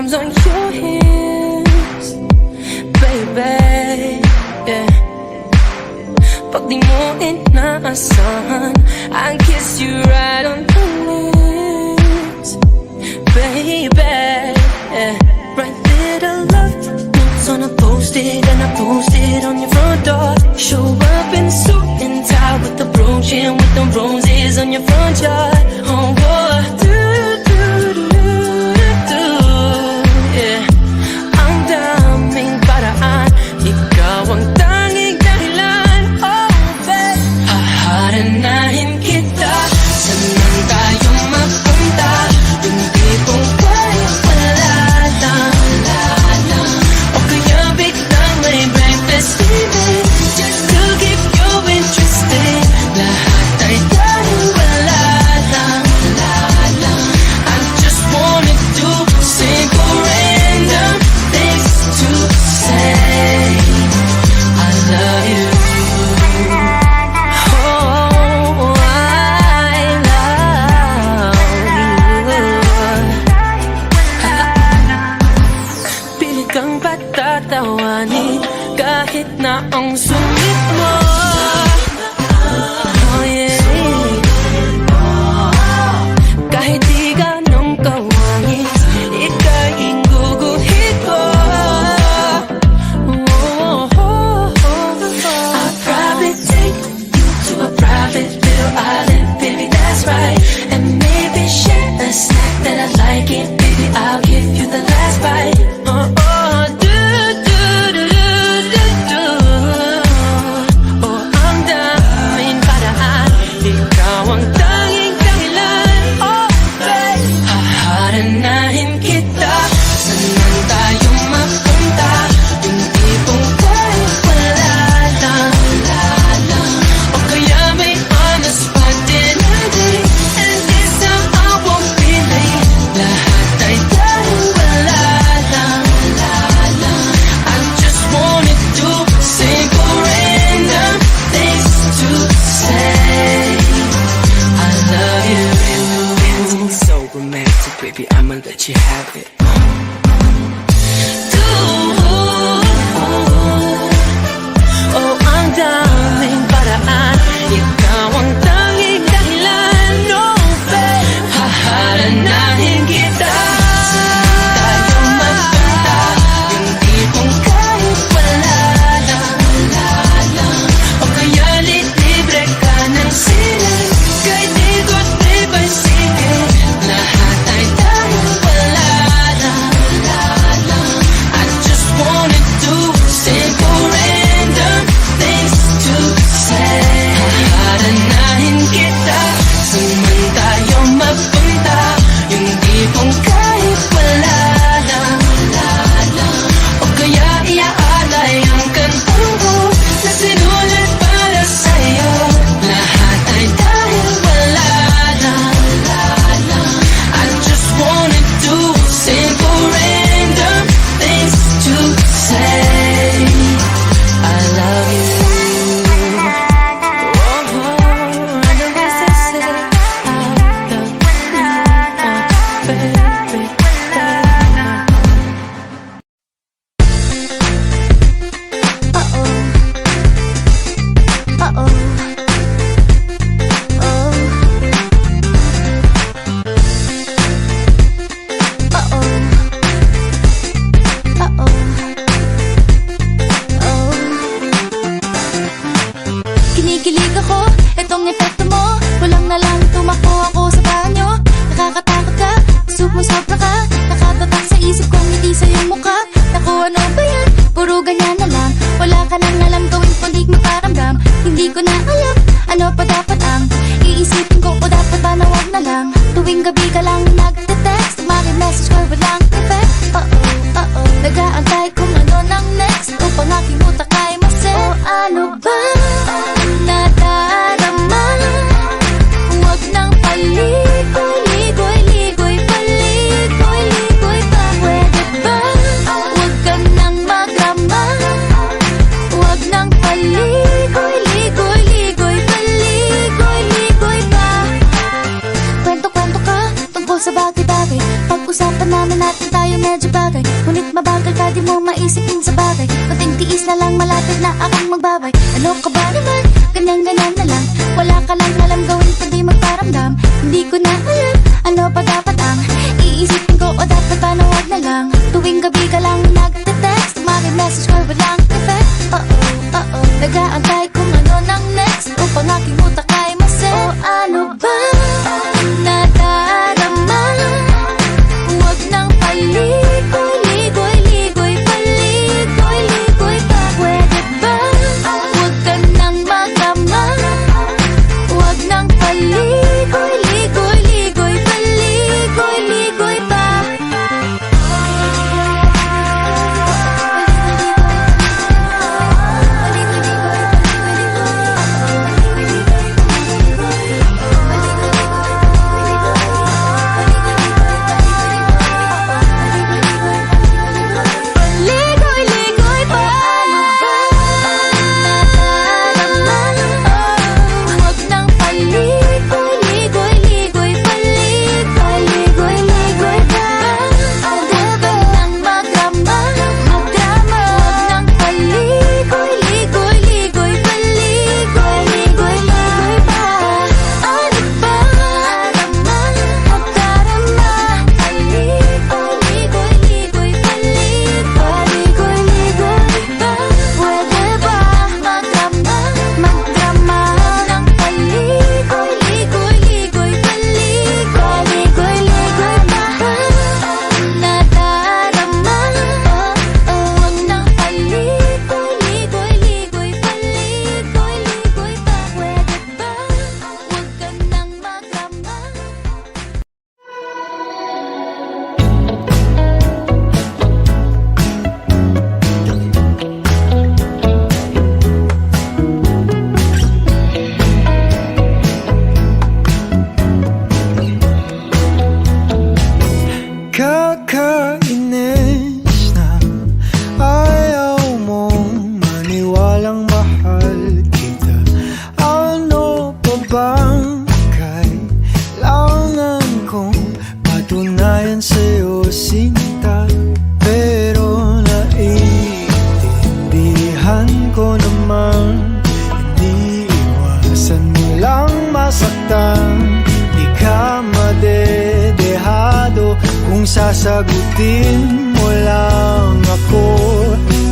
thumbs on your hips, baby, yeah. Pag di mo inaasahan, I kiss you right on the lips, baby, yeah. Write little love notes on a post-it, and I post it on your front door. Show up in suit and tie with the brooch and with the roses on your front yard. Oh, boy, yeah. Ang daming paraan, ikaw ang tanging dahilan. Oh, babe, haharanahin kita. Saan man tayo mapunta? Yung tipong kahit wala lang, o kaya biglang may breakfast event, just to keep you interested. Lahat ay dahil wala lang. I just wanna do simple random things to say I love you. Oh, I love you. Pilit kang patatawanin kahit na ang sungit mo. Oh, yeah. Kahit di ganong kawangis, ika'y guguhit ko. I'll probably take you to a private little island, baby, that's right. And maybe share a snack that I like it, baby, I'll give you the last bite. Oh, ang daming paraan, ikaw ang tanging dahilan. Oh, babe, haharanahin kita. Saan man tayo mapunta? Yung tipong kahit wala lang, o kaya may on-the-spot dinner date, and this time I won't be late. Lahat ay dahil wala lang. I just wanna do simple random things to say I love you. It's so romantic, baby, I'ma let you have it. Oh, ang daming paraan, ikaw ang tanging dahilan. No, babe, haharanahin kita. Saan tayo magpunta? Yung tipong kahit wala lang, o kaya libre ka ng sila, kahit ikot iba'y sige. Lahat ay dahil wala lang. I just wanna do simple random things to say haharanahin kita. Saan man tayo mapunta? Yung tipong kahit wala lang, o kaya iaalay ang kantang ko na sinulat para sa'yo. Lahat ay dahil wala lang. I just wanna do simple random things to say I love you. Oh, I know what they say, I love you, baby. Kinikilig ako, itong epekto mo. Walang na lang tumakbo ako sa banyo. Nakakatakot ka, sumusopra ka. Nakatatak sa isip kong ngiti sa iyong mukha. Naku, ano ba yan? Puro ganyan na lang. Wala ka nang alam gawin kundi magparamdam. Hindi ko na alam, ano pa dapat ang iisipin ko, o dapat ba na wag na lang. Tuwing gabi ka lang nagte-text, maki-message ko walang effect. Nag-aantay kung ano nang next, upang aking utak ay masel. O ano ba nadarama? Huwag nang paligoy-ligoy, paligoy-ligoy pa. Pwede ba? Huwag ka nang magrama. Huwag nang paligoy-ligoy, paligoy-ligoy pa. Kwento-kwento ka tungkol sa bagay-bagay. Pag-usapan namin natin na tayo medyo bagay, ngunit mabagal ka di mo maisipin sa bagay. Kunting tiis na lang, malapit na akong magbabay. Ano ka ba naman? Ganyan-ganyan na lang. Wala ka lang alam gawin kundi magparamdam. Hindi ko na alam, ano pa dapat ang iisipin ko o dapat ba na wag na lang. Tuwing gabi ka lang nagte-text, message ko walang effect. Oo, nag-aantay kung ano nang next upang aking utak ay maset. O ano ba nadarama? Huwag nang paligoy-ligoy-ligoy, paligoy-ligoy pa. Pwede ba? Huwag ka nang magama. Huwag nang paligoy-ligoy-ligoy, paligoy-ligoy pa. Ligoy-ligoy pa. Huwag nang paligoy-ligoy-ligoy, paligoy-ligoy pa. Huwag nang magdrama. Huwag nang paligoy-ligoy-ligoy, paligoy-ligoy pa. Ano ba? Magdarama. Paligoy-ligoy-ligoy, paligoy-ligoy pa. Pwede ba magdrama? Magdrama ng paligoy-ligoy-ligoy, paligoy-ligoy pa. Nadarama. Huwag nang paligoy-ligoy-ligoy, paligoy-ligoy pa. Pwede ba? Huwag ka nang magdrama. Kakainis na ayaw mong maniwalang mahal kita. Ano pa bang kailangan kong patunayan sa'yo, sinta? Pero naiintindihan ko naman, hindi iwasan mo lang masaktan. Di ka madedehado kung sasagutin mo lang ako.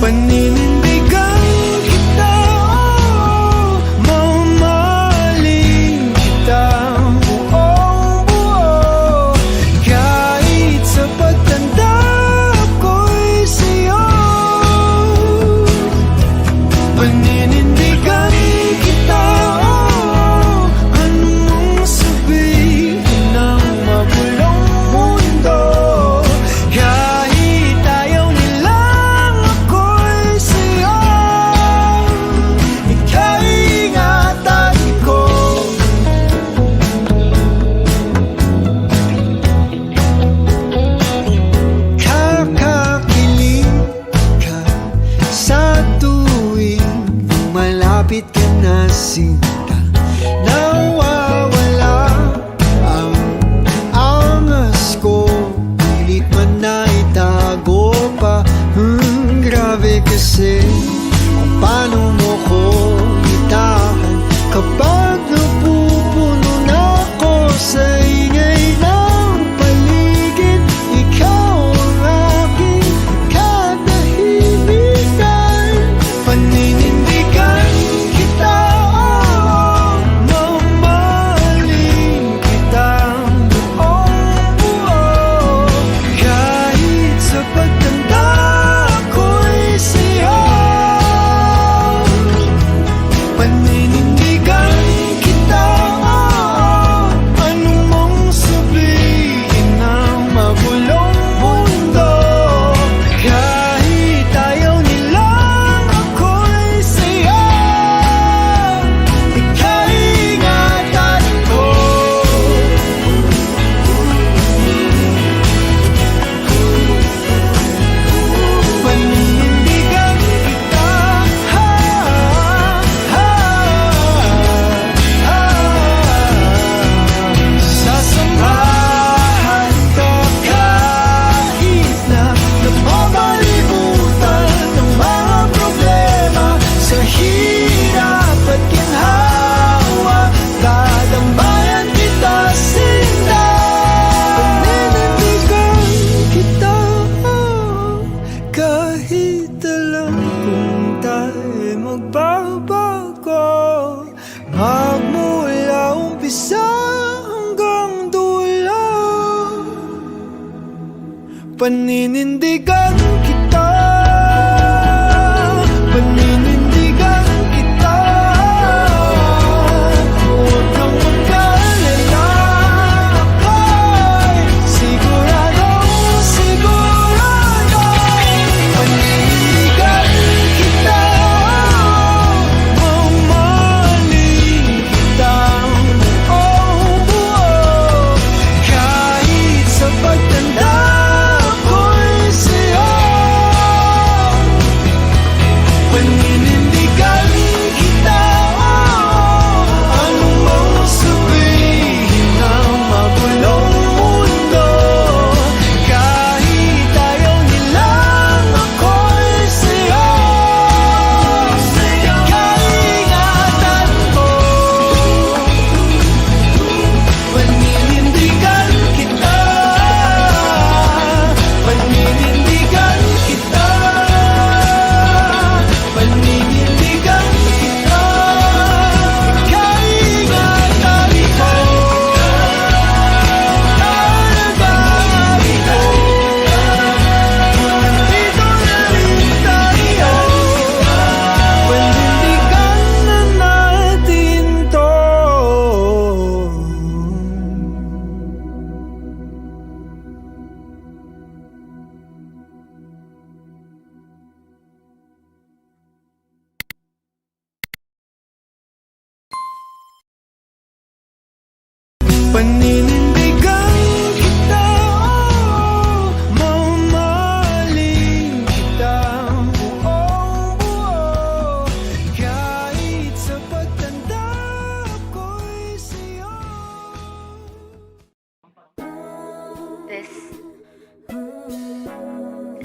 Paninindigan kita, oh, mamahalin kita buong buo. Kahit sa pagtanda ko'y sa'yo, paninindigan kita, oh, anong sabihin ng mabulong mundo. Kahit ayaw nilang ako'y sa'yo, ikaw ingatan ko. Kakakilig ka sa tuwing malapit ka na, sinta. Nawawala ang angas ko, pilit man na itago pa. Grabe kasi kung paano mo ko itahan kapag napupuno na ako sa ingay ng paligid. Ikaw ang aking katahimikan. Paninindigan kita, oh, mamahalin kita buong buo. Kahit sa pagtanda ko'y sa'yo, magbabago magmula umpisa hanggang dulo. Paninindigan kita, paninindigan kita. Huwag kang mag-alala, ako'y siguradong sigurado. Paninindigan kita, mamahalin kita buong buo. Kahit sa pagtanda ko'y sa'yo. Paninindigan kita, anong mang sabihin ng magulong mundo. Kahit ayaw nilang ako'y sa'yo. Kaingatan ko, paninindigan kita, paninindigan kita, paninindigan kita. Kaingatan ko, alagaan ko. Dito na rin tayo, panindigan na natin to. Paninindigan kita, mamahalin kita buong buo. Kahit sa pagtanda ko'y sa'yo. This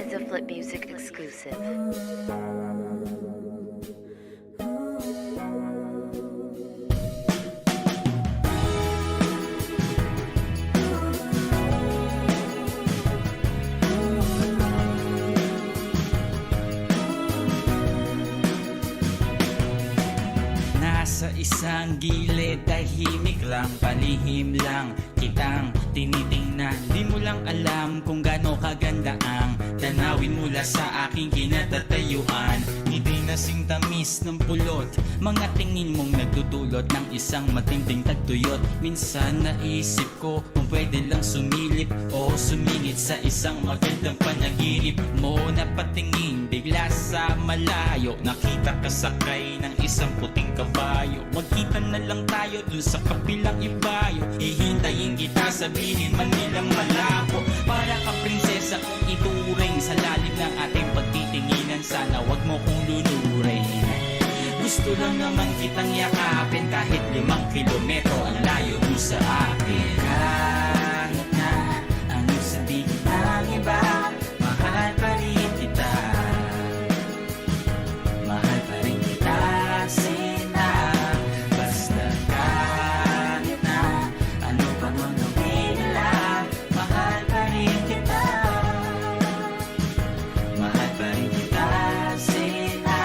is a Flip Music exclusive. Nasa isang gilid, tahimik lang, palihim lang kitang tinitingnan. Di mo lang alam kung gaano kaganda ang tanawin mula sa aking kinatatayuan. Ngiti na sing tamis ng pulot, mga tingin mong nagdudulot ng isang matinding tagtuyot. Minsan naisip ko kung pwede lang sumilip o sumingit sa isang magandang panaginip mo. Napatingin bigla sa malayo, nakita ka sakay ng isang puting kabayo. Magkita na lang tayo dun sa kapilang ibayo. Hihintayin kita, sabihin man nilang malabo. Para ka prinsesa kung ituring sa lalim ng ating pagtitinginan. Sana wag mo kong lunurin. Gusto lang naman kitang yakapin, kahit 5 kilometro ang layo mo sa akin. Kahit na ano sabihin ng iba, mahal pa rin kita. Mahal pa rin kita, Sina. Basta kahit na ano pa mang gawin nila, mahal pa rin kita. Mahal pa rin kita, Sina.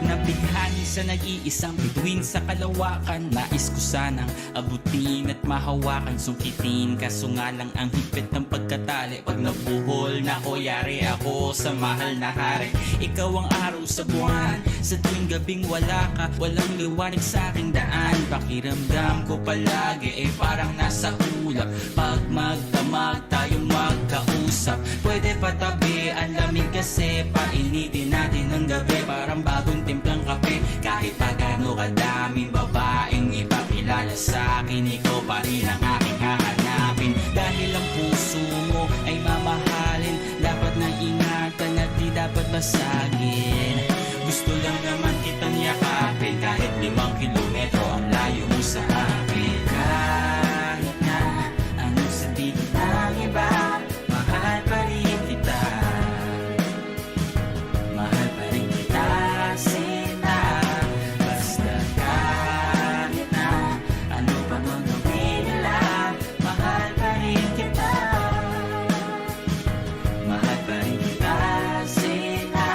Nabighani sa nag-iisang bituin sa kalawakan. Nais ko sanang abutin at mahawakan, sungkitin, kaso nga lang ang higpit ng pagkatali. Pag nabuhol na ko, yari ako sa mahal na hari. Ikaw ang araw sa buwan, sa tuwing gabing wala ka, walang liwanag sa aking daan. Pakiramdam ko palagi parang nasa ulap. Pag magdamag tayong magkausap, pwede patabi ang lamig kasi painitin natin ng gabi. Parang bagong timplang kape, kahit pa gaano kadaming babaeng ipakilala sa akin, ikaw pa rin ang aking hahanapin. Dahil ang puso mo ay mamahalin, dapat na ingatan at di dapat basagin. Gusto lang naman kitang yakapin, kahit 5 kilometro ang layo mo sa akin. Kahit na anong sabihin ng iba, mahal pa rin kita. Mahal pa rin kita, Sina. Basta kahit na ano pa mang gawin nila, mahal pa rin kita. Mahal pa rin kita, Sina.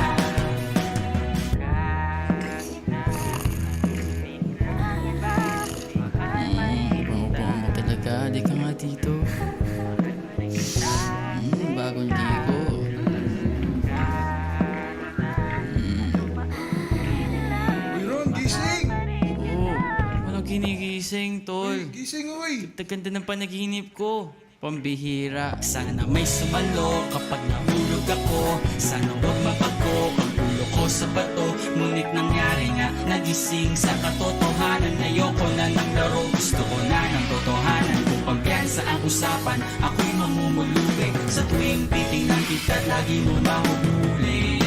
gising, tol. Gising, uy! Ganda ng panaginip ko. Pambihira. Sana may sumalo kapag nahulog ako. Sana huwag mabago ang ulo ko sa bato. Ngunit nangyari nga, nagising sa katotohanan. Ayoko na ng laro, gusto ko na ng totohanan. Kung pagpiyansa ang usapan, ako'y mamumulubi. Sa tuwing titingnan kita, lagi mo mahuhuli.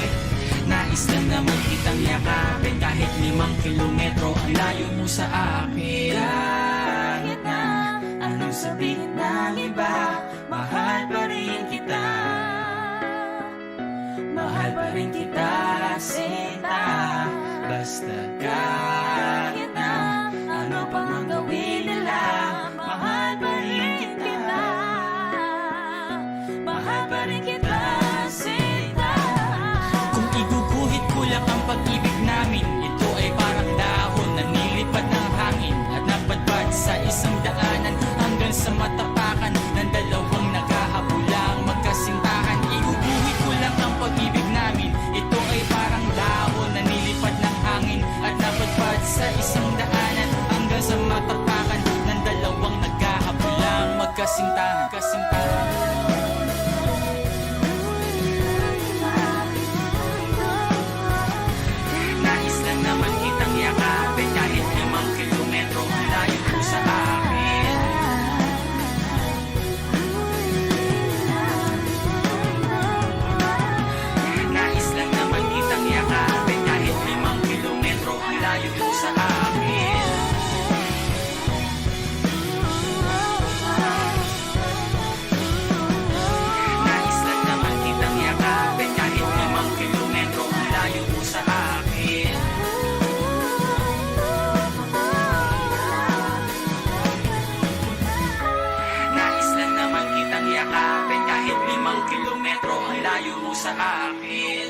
Nais lang naman kitang yakapin. Kahit 5 kilometro ang layo mo sa akin. Kahit na anong sabihin ng iba, mahal pa rin kita. Mahal pa rin kita, sinta. Basta kahit na ano pang ang gawin nila, mahal pa rin kita. Mahal pa rin kita, sinta. Kung iguguhit ko lang ang pag-ibig namin, ito ay parang dahon na nilipad ng hangin at napadpad sa isang daanan hanggang sa matapakan ng dalawang naghahabulang magkasintahan. Iguguhit ko lang ang pag-ibig namin, ito ay parang dahon na nilipad ng hangin at napadpad sa isang daanan hanggang sa matapakan ng dalawang naghahabulang magkasintahan. Nais lang naman kitang yakapin kahit 5 kilometro ang layo mo sa akin. Nais lang naman kitang yakapin kahit 5 kilometro ang layo mo sa akin. Nais lang naman kitang yakapin kahit 5 kilometro ang layo mo sa akin. Nais lang naman kitang yakapin kahit 5 kilometro ang layo mo sa akin.